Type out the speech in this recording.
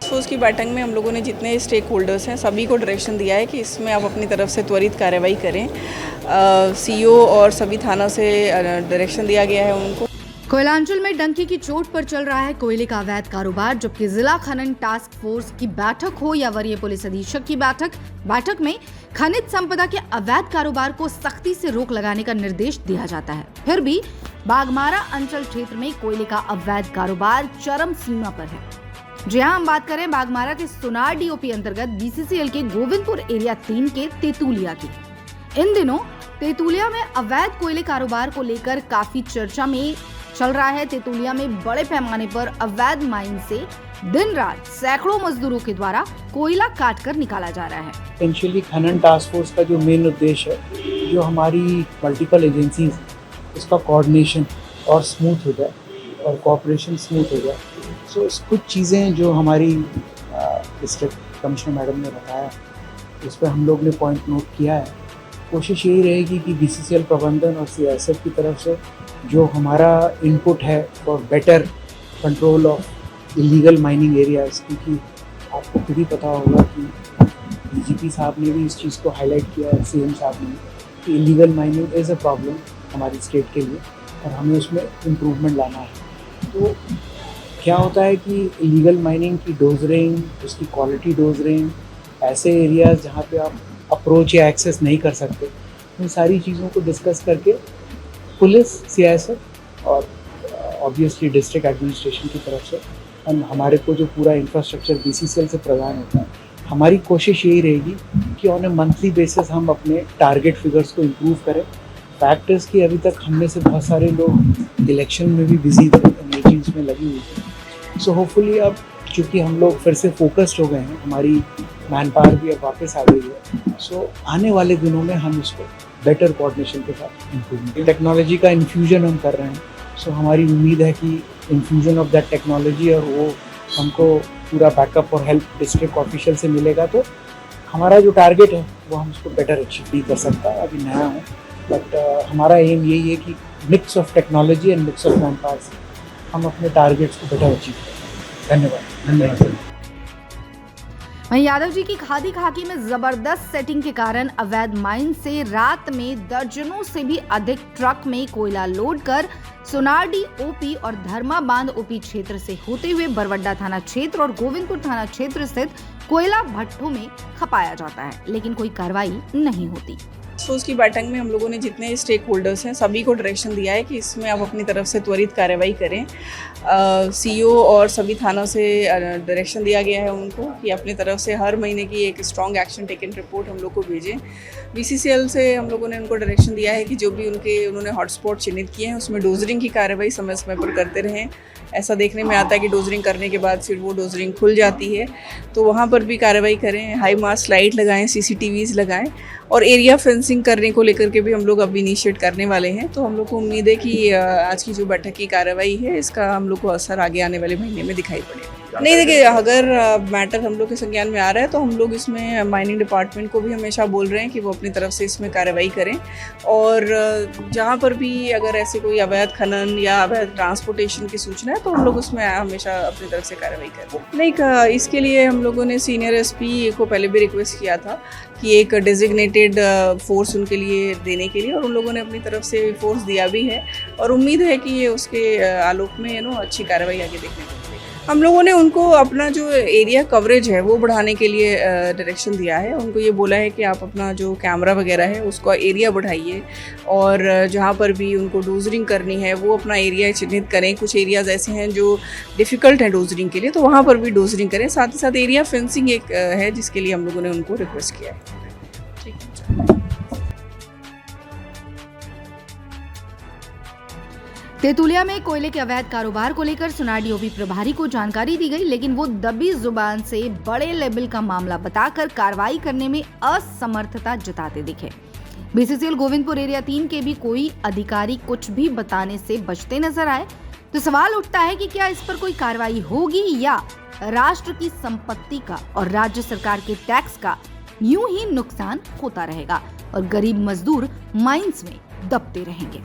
तो उसकी बैठक में हम लोगों ने जितने स्टेक होल्डर्स हैं सभी को डायरेक्शन दिया है कि इसमें आप अपनी तरफ से त्वरित कार्रवाई करें। सीओ और सभी थाना से डायरेक्शन दिया गया है उनको। कोयलांचल में डंकी की चोट पर चल रहा है कोयले का अवैध कारोबार, जबकि जिला खनन टास्क फोर्स की बैठक हो या वरीय पुलिस अधीक्षक की बैठक में खनिज संपदा के अवैध कारोबार को सख्ती से रोक लगाने का निर्देश दिया जाता है। फिर भी बाघमारा अंचल क्षेत्र में कोयले का अवैध कारोबार चरम सीमा पर है। जी हाँ, हम बात करें बाघमारा के सुनार डीओपी अंतर्गत बीसीसीएल के गोविंदपुर एरिया 3 के तेतुलिया की। इन दिनों तेतुलिया में अवैध कोयले कारोबार को लेकर काफी चर्चा में चल रहा है। तेतुलिया में बड़े पैमाने पर अवैध माइन से दिन रात सैकड़ों मजदूरों के द्वारा कोयला काटकर निकाला जा रहा है। एसेंशियली खनन टास्क फोर्स का जो मेन उद्देश्य है, जो हमारी मल्टीपल एजेंसीज उसका कोऑर्डिनेशन और स्मूथ हो जाए और कोऑपरेशन स्मूथ हो जाए। सो कुछ चीज़ें जो हमारी डिस्ट्रिक्ट कमिश्नर मैडम ने बताया, उस पर हम लोग ने पॉइंट नोट किया है। कोशिश यही रहेगी कि बीसीसीएल प्रबंधन और सीआईएसएफ की तरफ से जो हमारा इनपुट है for better control of illegal mining areas, क्योंकि आपको खुद ही पता होगा कि डीजीपी साहब ने भी इस चीज़ को हाईलाइट किया है, सीएम साहब ने, कि illegal mining is a problem हमारी स्टेट के लिए और हमें उसमें इम्प्रूवमेंट लाना है। तो क्या होता है कि इलीगल माइनिंग की डोजरिंग, उसकी क्वालिटी डोजरिंग, ऐसे एरियाज जहाँ पे आप अप्रोच या एक्सेस नहीं कर सकते, उन सारी चीज़ों को डिस्कस करके पुलिस, सीआईएसएफ और ऑब्वियसली डिस्ट्रिक्ट एडमिनिस्ट्रेशन की तरफ से हमारे को जो पूरा इंफ्रास्ट्रक्चर बीसीसीएल से प्रदान होता है, हमारी कोशिश यही रहेगी कि ऑन ए मंथली बेसिस हम अपने टारगेट फिगर्स को इम्प्रूव करें। फैक्ट इज़ कि अभी तक हमें से बहुत सारे लोग इलेक्शन में भी बिजी थे, मीटिंग्स में लगी हुई थी। सो होपफुली अब चूँकि हम लोग फिर से फोकस्ड हो गए हैं, हमारी मैन पावर भी अब वापस आ गई है। सो आने वाले दिनों में हम इसको बेटर कोऑर्डिनेशन के साथ इम्प्रूवमेंट, टेक्नोलॉजी का इन्फ्यूजन हम कर रहे हैं। सो हमारी उम्मीद है कि इन्फ्यूजन ऑफ दैट टेक्नोलॉजी और वो हमको पूरा बैकअप और हेल्प डिस्ट्रिक्ट ऑफिशियल से मिलेगा, तो हमारा जो टारगेट है वो हम उसको बेटर अचीव भी कर सकता है। अभी नया है, बट हमारा एम यही है कि mix of technology and mix of man power से हम अपने टारगेट्स को बेटर अचीव करें। धन्यवाद। वहीं यादव जी की खादी खाकी में जबरदस्त सेटिंग के कारण अवैध माइन से रात में दर्जनों से भी अधिक ट्रक में कोयला लोड कर सोनारडी ओपी और धर्मा बांध ओपी क्षेत्र से होते हुए बरवड्डा थाना क्षेत्र और गोविंदपुर थाना क्षेत्र स्थित कोयला भट्ठों में खपाया जाता है, लेकिन कोई कार्रवाई नहीं होती। तो उसकी बैठक में हम लोगों ने जितने स्टेक होल्डर्स हैं सभी को डायरेक्शन दिया है कि इसमें आप अपनी तरफ से त्वरित कार्रवाई करें। सीओ और सभी थानों से डायरेक्शन दिया गया है उनको कि अपनी तरफ से हर महीने की एक स्ट्रॉन्ग एक्शन टेकन रिपोर्ट हम लोग को भेजें। बीसीसीएल से हम लोगों ने उनको डायरेक्शन दिया है कि जो भी उन्होंने हॉटस्पॉट चिन्हित किए हैं उसमें डोजरिंग की कार्रवाई समय समय पर करते रहें। ऐसा देखने में आता है कि डोजरिंग करने के बाद फिर वो डोजरिंग खुल जाती है, तो वहाँ पर भी कार्रवाई करें। हाई मास्ट लाइट लगाएं, सीसीटीवीज़ लगाएं और एरिया फेंसिंग करने को लेकर के भी हम लोग अब इनिशिएट करने वाले हैं। तो हम लोग को उम्मीद है कि आज की जो बैठक की कार्रवाई है इसका हम लोग को असर आगे आने वाले महीने में दिखाई पड़ेगा। नहीं, देखिए, अगर मैटर हम लोग के संज्ञान में आ रहा है तो हम लोग इसमें माइनिंग डिपार्टमेंट को भी हमेशा बोल रहे हैं कि वो अपनी तरफ से इसमें कार्रवाई करें और जहाँ पर भी अगर ऐसे कोई अवैध खनन या अवैध ट्रांसपोर्टेशन की सूचना है तो हम लोग उसमें हमेशा अपनी तरफ से कार्रवाई करें। नहीं, इसके लिए हम लोगों ने सीनियर एसपी को पहले भी रिक्वेस्ट किया था कि एक डेजिग्नेटेड फोर्स उनके लिए देने के लिए, और उन लोगों ने अपनी तरफ से फोर्स दिया भी है और उम्मीद है कि ये उसके आलोक में अच्छी कार्रवाई आगे देखने को मिलेगी। हम लोगों ने उनको अपना जो एरिया कवरेज है वो बढ़ाने के लिए डायरेक्शन दिया है। उनको ये बोला है कि आप अपना जो कैमरा वगैरह है उसका एरिया बढ़ाइए और जहाँ पर भी उनको डोजरिंग करनी है वो अपना एरिया चिन्हित करें। कुछ एरियाज़ ऐसे हैं जो डिफ़िकल्ट हैं डोजरिंग के लिए, तो वहाँ पर भी डोजरिंग करें। साथ ही साथ एरिया फेंसिंग एक है जिसके लिए हम लोगों ने उनको रिक्वेस्ट किया है। ठीक है। तेतुलिया में कोयले के अवैध कारोबार को लेकर सुनार डीओपी प्रभारी को जानकारी दी गई, लेकिन वो दबी जुबान से बड़े लेवल का मामला बताकर कार्रवाई करने में असमर्थता जताते दिखे। बीसीसीएल गोविंदपुर एरिया 3 के भी कोई अधिकारी कुछ भी बताने से बचते नजर आए, तो सवाल उठता है कि क्या इस पर कोई कार्रवाई होगी या राष्ट्र की संपत्ति का और राज्य सरकार के टैक्स का यूं ही नुकसान होता रहेगा और गरीब मजदूर माइंस में दबते रहेंगे।